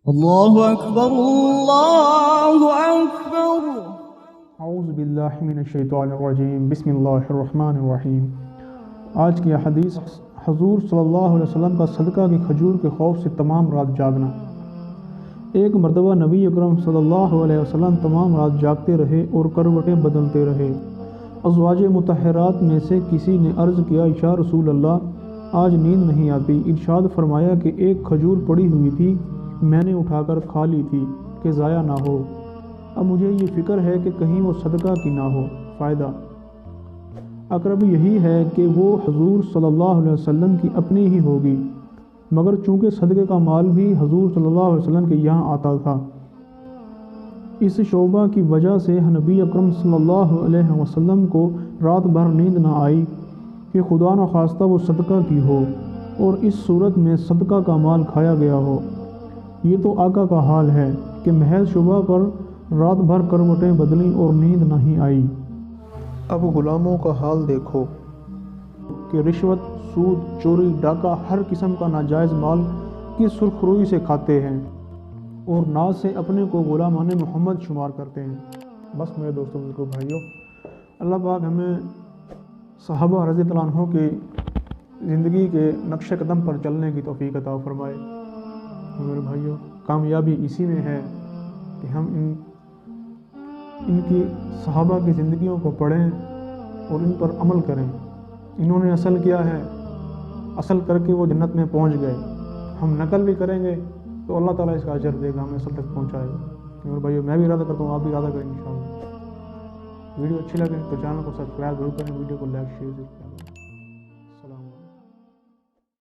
اللہ اکبر اللہ اکبر۔ اعوذ باللہ من الشیطان الرجیم، بسم اللہ الرحمن الرحیم۔ آج کی حدیث حضور صلی اللہ علیہ وسلم کا صدقہ کی کھجور کے خوف سے تمام رات جاگنا۔ ایک مرتبہ نبی اکرم صلی اللہ علیہ وسلم تمام رات جاگتے رہے اور کروٹیں بدلتے رہے۔ ازواج مطہرات میں سے کسی نے عرض کیا، یا رسول اللہ، آج نیند نہیں آتی۔ ارشاد فرمایا کہ ایک کھجور پڑی ہوئی تھی، میں نے اٹھا کر کھا لی تھی کہ ضائع نہ ہو۔ اب مجھے یہ فکر ہے کہ کہیں وہ صدقہ کی نہ ہو۔ فائدہ اقرب یہی ہے کہ وہ حضور صلی اللہ علیہ وسلم کی اپنی ہی ہوگی، مگر چونکہ صدقے کا مال بھی حضور صلی اللہ علیہ وسلم کے یہاں آتا تھا، اس شعبہ کی وجہ سے نبی اکرم صلی اللہ علیہ وسلم کو رات بھر نیند نہ آئی کہ خدا نخواستہ وہ صدقہ کی ہو اور اس صورت میں صدقہ کا مال کھایا گیا ہو۔ یہ تو آقا کا حال ہے کہ محض شبہ پر رات بھر کروٹیں بدلیں اور نیند نہیں آئی۔ اب غلاموں کا حال دیکھو کہ رشوت، سود، چوری، ڈاکہ، ہر قسم کا ناجائز مال کس سرخروئی سے کھاتے ہیں اور ناز سے اپنے کو غلامان محمد شمار کرتے ہیں۔ بس میرے دوستوں، بزرگوں، بھائیوں، اللہ پاک ہمیں صحابہ رضی اللہ عنہ کی زندگی کے نقش قدم پر چلنے کی توفیق عطا فرمائے۔ میرے بھائیوں، کامیابی اسی میں ہے کہ ہم ان کی صحابہ کی زندگیوں کو پڑھیں اور ان پر عمل کریں۔ انہوں نے اصل کیا ہے، اصل کر کے وہ جنت میں پہنچ گئے۔ ہم نقل بھی کریں گے تو اللہ تعالیٰ اس کا اجر دے گا، ہمیں اصل تک پہنچائے گا۔ میرے بھائیوں، میں بھی ارادہ کرتا ہوں، آپ بھی ارادہ کریں انشاءاللہ۔ ویڈیو اچھی لگے تو چینل کو سبسکرائب ضرور کریں، ویڈیو کو لائک شیئر ضرور کریں۔